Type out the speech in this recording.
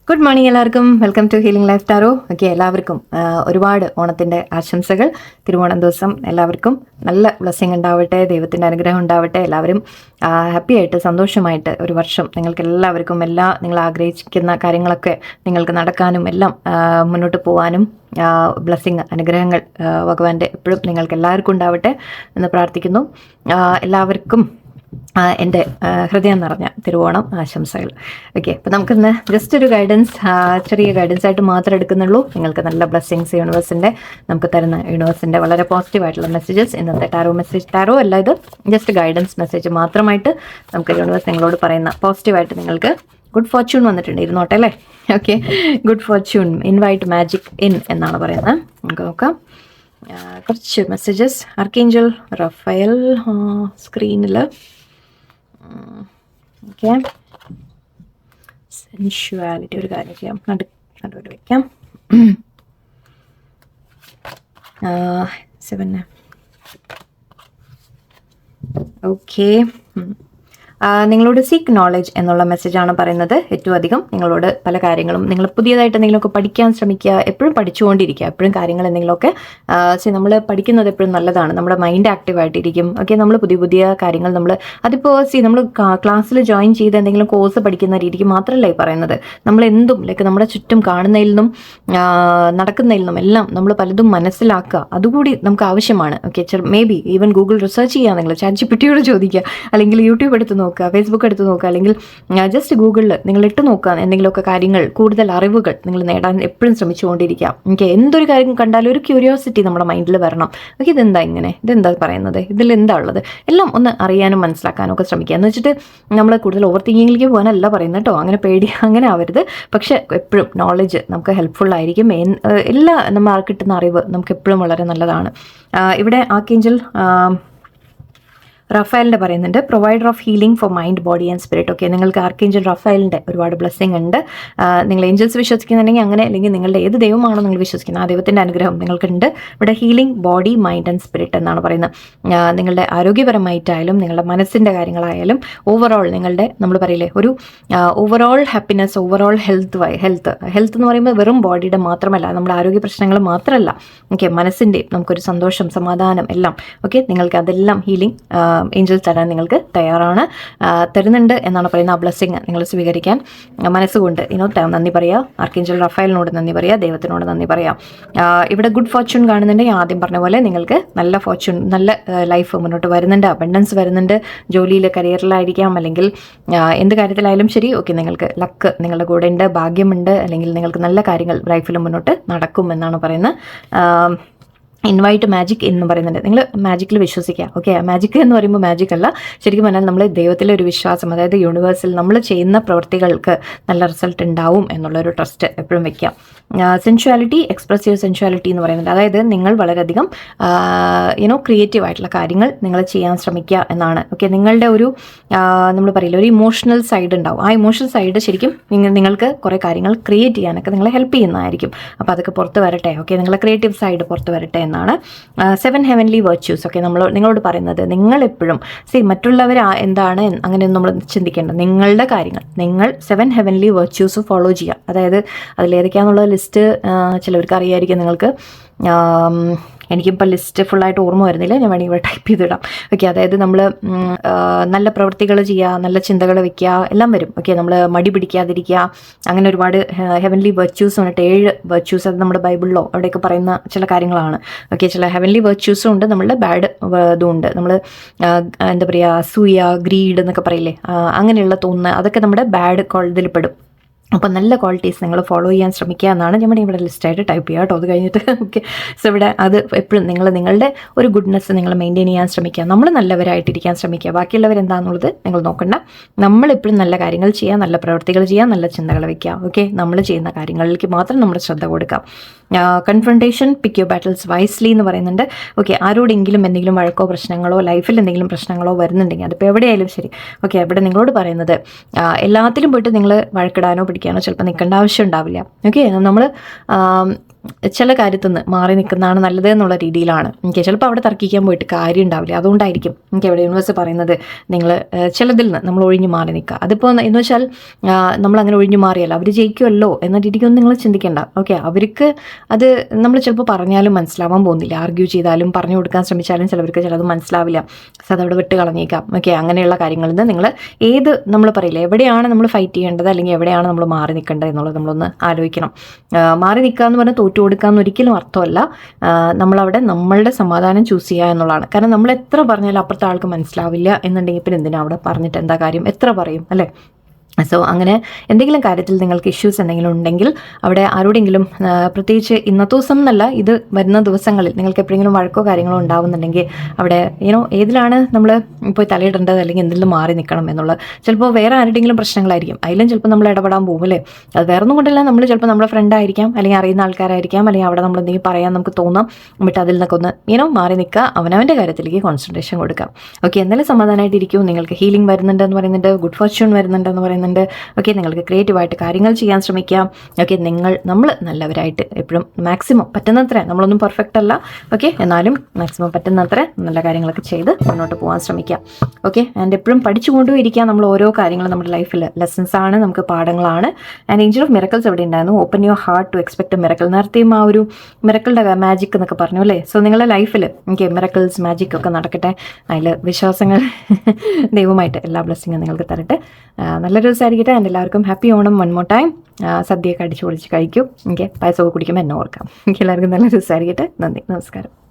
Good morning എല്ലാവർക്കും. Welcome to healing life tarot. Okay, എല്ലാവർക്കും ഒരുപാട് ഓണത്തിൻ്റെ ആശംസകൾ. തിരുവോണം ദിവസം എല്ലാവർക്കും നല്ല ബ്ലെസ്സിങ് ഉണ്ടാവട്ടെ, ദൈവത്തിൻ്റെ അനുഗ്രഹം ഉണ്ടാവട്ടെ. എല്ലാവരും ഹാപ്പി ആയിട്ട് സന്തോഷമായിട്ട് ഒരു വർഷം നിങ്ങൾക്ക് എല്ലാവർക്കും നിങ്ങൾ ആഗ്രഹിക്കുന്ന കാര്യങ്ങളൊക്കെ നിങ്ങൾക്ക് നടക്കാനും എല്ലാം മുന്നോട്ട് പോകാനും ബ്ലെസ്സിങ് അനുഗ്രഹങ്ങൾ ഭഗവാന്റെ എപ്പോഴും നിങ്ങൾക്ക് എല്ലാവർക്കും ഉണ്ടാവട്ടെ എന്ന് പ്രാർത്ഥിക്കുന്നു. എല്ലാവർക്കും എൻ്റെ ഹൃദയം നിറഞ്ഞ തിരുവോണം ആശംസകൾ. ഓക്കെ, അപ്പോൾ നമുക്കിന്ന് ജസ്റ്റ് ഒരു ഗൈഡൻസ്, ചെറിയ ഗൈഡൻസ് ആയിട്ട് മാത്രം എടുക്കുന്നുള്ളൂ. നിങ്ങൾക്ക് നല്ല ബ്ലെസ്സിങ്സ് യൂണിവേഴ്സിൻ്റെ നമുക്ക് തരുന്ന യൂണിവേഴ്സിൻ്റെ വളരെ പോസിറ്റീവായിട്ടുള്ള മെസ്സേജസ്. ഇന്നത്തെ ടാരോ അല്ല, ഇത് ജസ്റ്റ് ഗൈഡൻസ് മെസ്സേജ് മാത്രമായിട്ട് നമുക്ക് യൂണിവേഴ്സ് നിങ്ങളോട് പറയുന്ന പോസിറ്റീവായിട്ട് നിങ്ങൾക്ക് ഗുഡ് ഫോർച്യൂൺ വന്നിട്ടുണ്ട്. ഇരുന്നോട്ടെ അല്ലേ? Okay, good Fortune invite magic in എന്നാണ് പറയുന്നത്. നമുക്ക് നോക്കാം കുറച്ച് മെസ്സേജസ്. ആർക്കേഞ്ചൽ റഫേൽ സ്ക്രീനിൽ. ഓക്കെ, സെൻഷ്വാലിറ്റി ഒരു കാര്യം ചെയ്യാം, നടുവിൽ വയ്ക്കാം. 7. ഓക്കെ, നിങ്ങളോട് സീക്ക് നോളജ് എന്നുള്ള മെസ്സേജാണ് പറയുന്നത്. ഏറ്റവും അധികം നിങ്ങളോട് പല കാര്യങ്ങളും നിങ്ങൾ പുതിയതായിട്ട് എന്തെങ്കിലുമൊക്കെ പഠിക്കാൻ ശ്രമിക്കുക. എപ്പോഴും പഠിച്ചുകൊണ്ടിരിക്കുക, എപ്പോഴും കാര്യങ്ങൾ എന്തെങ്കിലുമൊക്കെ നമ്മൾ പഠിക്കുന്നത് എപ്പോഴും നല്ലതാണ്. നമ്മുടെ മൈൻഡ് ആക്റ്റീവായിട്ടിരിക്കും. ഓക്കെ, നമ്മൾ പുതിയ കാര്യങ്ങൾ അതിപ്പോൾ നമ്മൾ ക്ലാസ്സിൽ ജോയിൻ ചെയ്ത് എന്തെങ്കിലും കോഴ്സ് പഠിക്കുന്ന രീതിക്ക് മാത്രമല്ല ഈ പറയുന്നത്. നമ്മൾ എന്തും നമ്മുടെ ചുറ്റും കാണുന്നതിൽ നിന്നും നടക്കുന്നതിൽ നിന്നും എല്ലാം നമ്മൾ പലതും മനസ്സിലാക്കുക, അതുകൂടി നമുക്ക് ആവശ്യമാണ്. Okay, may be even Google research ചെയ്യുക, നിങ്ങൾ ചാറ്റ്ജിപിടിയോട് ചോദിക്കുക, അല്ലെങ്കിൽ യൂട്യൂബ് എടുത്ത് നോക്കുക, ഫേസ്ബുക്ക് എടുത്ത് നോക്കുക, അല്ലെങ്കിൽ ജസ്റ്റ് ഗൂഗിളിൽ നിങ്ങൾ ഇട്ട് നോക്കുക. എന്തെങ്കിലുമൊക്കെ കാര്യങ്ങൾ, കൂടുതൽ അറിവുകൾ നിങ്ങൾ നേടാൻ എപ്പോഴും ശ്രമിച്ചുകൊണ്ടിരിക്കുക. ഓക്കെ, എന്തൊരു കാര്യം കണ്ടാലും ഒരു ക്യൂരിയോസിറ്റി നമ്മുടെ മൈൻഡിൽ വരണം. ഓക്കെ, ഇതെന്താ ഇങ്ങനെ, ഇതെന്താ പറയുന്നത്, ഇതിൽ എന്താ ഉള്ളത്, എല്ലാം ഒന്ന് അറിയാനും മനസ്സിലാക്കാനും ഒക്കെ ശ്രമിക്കുക. എന്ന് വെച്ചിട്ട് നമ്മൾ കൂടുതൽ ഓവർ തിങ്കിങ്ങിലേക്ക് പോകാനല്ല പറയുന്നത് കേട്ടോ. അങ്ങനെ ആവരുത്. പക്ഷെ എപ്പോഴും നോളജ് നമുക്ക് ഹെൽപ്ഫുൾ ആയിരിക്കും. എല്ലാ നമ്മൾ കിട്ടുന്ന അറിവ് നമുക്ക് എപ്പോഴും വളരെ നല്ലതാണ്. ഇവിടെ ആർക്കേഞ്ചൽ റഫേലിൻ്റെ പറയുന്നുണ്ട്, provider of healing four mind, body and spirit. Okay, നിങ്ങൾക്ക് ആർക്കേഞ്ചൽ റഫേലിൻ്റെ ഒരുപാട് ബ്ലെസ്സിങ് ഉണ്ട്. നിങ്ങൾ ഏഞ്ചൽസ് വിശ്വസിക്കുന്നുണ്ടെങ്കിൽ അങ്ങനെ, അല്ലെങ്കിൽ നിങ്ങളുടെ ഏത് ദൈവമാണോ നിങ്ങൾ വിശ്വസിക്കുന്നത് ആ ദൈവത്തിൻ്റെ അനുഗ്രഹം നിങ്ങൾക്കുണ്ട്. ഇവിടെ healing body, mind and spirit എന്നാണ് പറയുന്നത്. നിങ്ങളുടെ ആരോഗ്യപരമായിട്ടായാലും നിങ്ങളുടെ മനസ്സിൻ്റെ കാര്യങ്ങളായാലും ഓവറോൾ നിങ്ങളുടെ, നമ്മൾ പറയില്ലേ, ഒരു ഓവറോൾ ഹാപ്പിനെസ്, ഓവറോൾ ഹെൽത്ത് എന്ന് പറയുമ്പോൾ വെറും ബോഡിയുടെ മാത്രമല്ല, നമ്മുടെ ആരോഗ്യ പ്രശ്നങ്ങൾ മാത്രമല്ല. ഓക്കെ, മനസ്സിൻ്റെയും നമുക്കൊരു സന്തോഷം, സമാധാനം എല്ലാം. ഓക്കെ, നിങ്ങൾക്ക് അതെല്ലാം ഹീലിംഗ് ഏഞ്ചൽസ് തരാൻ നിങ്ങൾക്ക് തരുന്നുണ്ട് എന്നാണ് പറയുന്നത്. ആ ബ്ലെസ്സിങ് നിങ്ങൾ സ്വീകരിക്കാൻ മനസ്സുകൊണ്ട് നന്ദി പറയുക. ആർക്കേഞ്ചൽ റഫേലിനോട് നന്ദി പറയുക, ദൈവത്തിനോട് നന്ദി പറയാം. ഇവിടെ ഗുഡ് ഫോർച്യൂൺ കാണുന്നുണ്ടെങ്കിൽ ആദ്യം പറഞ്ഞ പോലെ നിങ്ങൾക്ക് നല്ല ഫോർച്യൂൺ, നല്ല ലൈഫ് മുന്നോട്ട് വരുന്നുണ്ട്, അബണ്ടൻസ് വരുന്നുണ്ട്. ജോലിയിൽ, കരിയറിലായിരിക്കാം, അല്ലെങ്കിൽ എന്ത് കാര്യത്തിലായാലും ശരി. ഓക്കെ, നിങ്ങൾക്ക് ലക്ക് നിങ്ങളുടെ കൂടെ ഉണ്ട്, ഭാഗ്യമുണ്ട്, അല്ലെങ്കിൽ നിങ്ങൾക്ക് നല്ല കാര്യങ്ങൾ ലൈഫിൽ മുന്നോട്ട് നടക്കും എന്നാണ് പറയുന്നത്. ഇൻവൈറ്റ് മാജിക് എന്ന് പറയുന്നുണ്ട്. നിങ്ങൾ മാജിക്കിൽ വിശ്വസിക്കുക. ഓക്കെ, മാജിക് എന്ന് പറയുമ്പോൾ മാജിക് അല്ല, ശരിക്കും പറഞ്ഞാൽ നമ്മൾ ദൈവത്തിലെ ഒരു വിശ്വാസം, അതായത് യൂണിവേഴ്സിൽ നമ്മൾ ചെയ്യുന്ന പ്രവൃത്തികൾക്ക് നല്ല റിസൾട്ട് ഉണ്ടാവും എന്നുള്ളൊരു ട്രസ്റ്റ് എപ്പോഴും വയ്ക്കാം. സെൻഷ്വാലിറ്റി, എക്സ്പ്രസീവ് സെൻഷ്വാലിറ്റി എന്ന് പറയുന്നത്, അതായത് നിങ്ങൾ വളരെയധികം ക്രിയേറ്റീവ് ആയിട്ടുള്ള കാര്യങ്ങൾ നിങ്ങൾ ചെയ്യാൻ ശ്രമിക്കുക എന്നാണ്. ഓക്കെ, നിങ്ങളുടെ ഒരു നമ്മൾ പറയില്ല, ഒരു ഇമോഷണൽ സൈഡ് ഉണ്ടാവും. ആ ഇമോഷണൽ സൈഡ് ശരിക്കും നിങ്ങൾക്ക് കുറേ കാര്യങ്ങൾ ക്രിയേറ്റ് ചെയ്യാനൊക്കെ നിങ്ങളെ ഹെൽപ്പ് ചെയ്യുന്നതായിരിക്കും. അപ്പോൾ അതൊക്കെ പുറത്ത് വരട്ടെ. ഓക്കെ, നിങ്ങളെ ക്രിയേറ്റീവ് സൈഡ് പുറത്ത് വരട്ടെ എന്നാണ്. 7 ഹെവൻലി വെർച്യൂസ്. ഓക്കെ, നിങ്ങളോട് പറയുന്നത്, നിങ്ങളെപ്പോഴും മറ്റുള്ളവർ എന്താണ് അങ്ങനെയൊന്നും നമ്മൾ ചിന്തിക്കേണ്ട. നിങ്ങളുടെ കാര്യങ്ങൾ, നിങ്ങൾ 7 ഹെവൻലി വെർച്യൂസ് ഫോളോ ചെയ്യുക. അതായത് അതിലേതൊക്കെയാണെന്നുള്ള ലിസ്റ്റ് ചിലവർക്ക് അറിയായിരിക്കും. നിങ്ങൾക്ക് എനിക്കിപ്പോൾ ലിസ്റ്റ് ഫുള്ളായിട്ട് ഓർമ്മ വരുന്നില്ല, ഞാൻ വേണമെങ്കിൽ ഇവിടെ ടൈപ്പ് ചെയ്തിടാം. ഓക്കെ, അതായത് നമ്മൾ നല്ല പ്രവൃത്തികൾ ചെയ്യുക, നല്ല ചിന്തകൾ വയ്ക്കുക, എല്ലാം വരും. ഓക്കെ, നമ്മൾ മടി പിടിക്കാതിരിക്കുക, അങ്ങനെ ഒരുപാട് ഹെവൻലി വെർച്യൂസ് വന്നിട്ട് 7 വെർച്യൂസ്, അത് നമ്മുടെ ബൈബിളിലോ അവിടെയൊക്കെ പറയുന്ന ചില കാര്യങ്ങളാണ്. ഓക്കെ, ചില ഹെവൻലി വെർച്യൂസും ഉണ്ട്, നമ്മളുടെ ബാഡ് ഇതും ഉണ്ട്. നമ്മൾ എന്താ പറയുക, അസൂയ, ഗ്രീഡ് എന്നൊക്കെ പറയില്ലേ, അങ്ങനെയുള്ള തോന്നുന്ന അതൊക്കെ നമ്മുടെ ബാഡ് ഇതിൽ പെടും. അപ്പോൾ നല്ല ക്വാളിറ്റീസ് നിങ്ങൾ ഫോളോ ചെയ്യാൻ ശ്രമിക്കുക എന്നാണ് ഞാൻ ഇവിടെ ലിസ്റ്റായിട്ട് ടൈപ്പ് ചെയ്യുക കേട്ടോ. അത് കഴിഞ്ഞിട്ട് ഓക്കെ, സോ ഇവിടെ അത് എപ്പോഴും നിങ്ങളുടെ ഒരു ഗുഡ്നെസ് നിങ്ങൾ മെയിൻറ്റെയിൻ ചെയ്യാൻ ശ്രമിക്കുക. നമ്മൾ നല്ലവരായിട്ടിരിക്കാൻ ശ്രമിക്കുക. ബാക്കിയുള്ളവരെന്താണെന്നുള്ളത് നിങ്ങൾ നോക്കണ്ട. നമ്മളെപ്പോഴും നല്ല കാര്യങ്ങൾ ചെയ്യുക, നല്ല പ്രവൃത്തികൾ ചെയ്യുക, നല്ല ചിന്തകൾ വയ്ക്കുക. ഓക്കെ, നമ്മൾ ചെയ്യുന്ന കാര്യങ്ങളിലേക്ക് മാത്രം നമ്മൾ ശ്രദ്ധ കൊടുക്കാം. Confrontation, pick your battles wisely എന്ന് പറയുന്നുണ്ട്. ഓക്കെ, ആരോടെങ്കിലും എന്തെങ്കിലും വഴക്കോ പ്രശ്നങ്ങളോ ലൈഫിൽ എന്തെങ്കിലും പ്രശ്നങ്ങളോ വരുന്നുണ്ടെങ്കിൽ, അതിപ്പോൾ എവിടെയായാലും ശരി. ഓക്കെ, ഇവിടെ നിങ്ങളോട് പറയുന്നത്, എല്ലാത്തിലും പോയിട്ട് നിങ്ങൾ വഴക്കിടാനോ പിടിക്കാനോ ചിലപ്പോൾ നിൽക്കേണ്ട ആവശ്യം ഉണ്ടാവില്ല. ഓക്കെ, നമ്മൾ ചില കാര്യത്തിൽ നിന്ന് മാറി നിൽക്കുന്നതാണ് നല്ലത് എന്നുള്ള രീതിയിലാണ്. എനിക്ക് ചിലപ്പോൾ അവിടെ തർക്കിക്കാൻ പോയിട്ട് കാര്യം ഉണ്ടാവില്ല. അതുകൊണ്ടായിരിക്കും എനിക്ക് അവിടെ യൂണിവേഴ്സ് പറയുന്നത് നിങ്ങൾ ചിലതിൽ നിന്ന് നമ്മൾ ഒഴിഞ്ഞു മാറി നിൽക്കുക. അതിപ്പോൾ എന്ന് വെച്ചാൽ നമ്മളങ്ങനെ ഒഴിഞ്ഞു മാറിയല്ല അവർ ജയിക്കുമല്ലോ എന്ന രീതിക്കൊന്നും നിങ്ങൾ ചിന്തിക്കേണ്ട. ഓക്കെ, അവർക്ക് അത് നമ്മൾ ചിലപ്പോൾ പറഞ്ഞാലും മനസ്സിലാവാൻ പോകുന്നില്ല. ആർഗ്യൂ ചെയ്താലും പറഞ്ഞു കൊടുക്കാൻ ശ്രമിച്ചാലും ചിലവർക്ക് ചിലത് മനസ്സിലാവില്ല. സോ അതവിടെ വിട്ട് കളഞ്ഞേക്കാം. ഓക്കെ, അങ്ങനെയുള്ള കാര്യങ്ങളിൽ നിന്ന് നിങ്ങൾ നമ്മൾ പറയില്ല എവിടെയാണ് നമ്മൾ ഫൈറ്റ് ചെയ്യേണ്ടത് അല്ലെങ്കിൽ എവിടെയാണ് നമ്മൾ മാറി നിൽക്കേണ്ടത് എന്നുള്ളത് നമ്മളൊന്ന് ആലോചിക്കണം. മാറി നിൽക്കുക എന്ന് പറഞ്ഞാൽ തോറ്റു കൊടുക്കുക എന്ന് ഒരിക്കലും അർത്ഥമല്ല. നമ്മളവിടെ നമ്മളുടെ സമാധാനം ചൂസ് ചെയ്യുക എന്നുള്ളതാണ്. കാരണം നമ്മൾ എത്ര പറഞ്ഞാലും അപ്പുറത്തെ ആൾക്ക് മനസ്സിലാവില്ല എന്നുണ്ടെങ്കിൽ പിന്നെ എന്തിനാ അവിടെ പറഞ്ഞിട്ട് എന്താ കാര്യം, എത്ര പറയും അല്ലേ? സോ അങ്ങനെ എന്തെങ്കിലും കാര്യത്തിൽ നിങ്ങൾക്ക് ഇഷ്യൂസ് എന്തെങ്കിലും ഉണ്ടെങ്കിൽ അവിടെ ആരോടെങ്കിലും, പ്രത്യേകിച്ച് ഇന്നത്തെ ദിവസം എന്നല്ല, ഇത് വരുന്ന ദിവസങ്ങളിൽ നിങ്ങൾക്ക് എപ്പോഴെങ്കിലും വഴക്കോ കാര്യങ്ങളോ ഉണ്ടാവുന്നുണ്ടെങ്കിൽ അവിടെ ഏതിലാണ് നമ്മൾ പോയി തലയിടേണ്ടത് അല്ലെങ്കിൽ എന്തെങ്കിലും മാറി നിൽക്കണം എന്നുള്ളത്. ചിലപ്പോൾ വേറെ ആരുടെയെങ്കിലും പ്രശ്നങ്ങളായിരിക്കും, അതിലും ചിലപ്പോൾ നമ്മൾ ഇടപെടാൻ പോകും അല്ലേ. അത് വേറെ ഒന്നും കൊണ്ടല്ല, നമ്മൾ ചിലപ്പോൾ നമ്മുടെ ഫ്രണ്ടായിരിക്കാം അല്ലെങ്കിൽ അറിയുന്ന ആൾക്കാരായിരിക്കാം, അല്ലെങ്കിൽ അവിടെ നമ്മൾ എന്തെങ്കിലും പറയാൻ നമുക്ക് തോന്നാം. എന്നിട്ട് അതിൽ നിന്നൊക്കെ ഒന്ന് മാറി നിൽക്കുക, അവനവൻ്റെ കാര്യത്തിലേക്ക് കോൺസെൻട്രേഷൻ കൊടുക്കാം. ഓക്കെ, എന്തായാലും സമാധാനമായിട്ടിരിക്കും. നിങ്ങൾക്ക് ഹീലിംഗ് വരുന്നുണ്ടെന്ന് പറയുന്നുണ്ട്, ഗുഡ് ഫോർച്യൂൺ വരുന്നുണ്ടെന്ന് പറയുന്നുണ്ട്. ഓക്കെ, നിങ്ങൾക്ക് ക്രിയേറ്റീവായിട്ട് കാര്യങ്ങൾ ചെയ്യാൻ ശ്രമിക്കാം. ഓക്കെ, നമ്മൾ നല്ലവരായിട്ട് എപ്പോഴും മാക്സിമം പറ്റുന്നത്ര, നമ്മളൊന്നും പെർഫെക്റ്റ് അല്ല, ഓക്കെ, എന്നാലും മാക്സിമം പറ്റുന്നത്ര നല്ല കാര്യങ്ങളൊക്കെ ചെയ്ത് മുന്നോട്ട് പോകാൻ ശ്രമിക്കാം. ഓക്കെ, ആൻഡ് എപ്പോഴും പഠിച്ചുകൊണ്ടും ഇരിക്കാം. നമ്മൾ ഓരോ കാര്യങ്ങളും നമ്മുടെ ലൈഫിൽ ലെസൺസ് ആണ്, നമുക്ക് പാഠങ്ങളാണ്. ആൻഡ് ഏഞ്ചൽ ഓഫ് മിറക്കിൾസ് എവിടെ ഉണ്ടായിരുന്നു? Open your heart to expect a miracle. നേരത്തെയും ആ ഒരു മിറക്കിളുടെ മാജിക് എന്നൊക്കെ പറഞ്ഞു അല്ലേ. സോ നിങ്ങളുടെ ലൈഫിൽ എനിക്ക് മിറക്കിൾസ് മാജിക് ഒക്കെ നടക്കട്ടെ. അതിൽ വിശ്വാസങ്ങൾ ദൈവമായിട്ട് എല്ലാ ബ്ലെസ്സിങ്ങും നിങ്ങൾക്ക് തരട്ടെ. നല്ലൊരു ദിവസമായിരിക്കട്ടെ. ആൻഡ് എല്ലാവർക്കും happy Onam one more time. സദ്യയൊക്കെ അടിച്ചു പൊളിച്ച് കഴിക്കും. പായസമൊക്കെ കുടിക്കുമ്പോൾ എന്നെ ഓർക്കാം. എല്ലാവർക്കും നല്ലൊരു ദിവസമായിരിക്കട്ടെ. നന്ദി, നമസ്കാരം.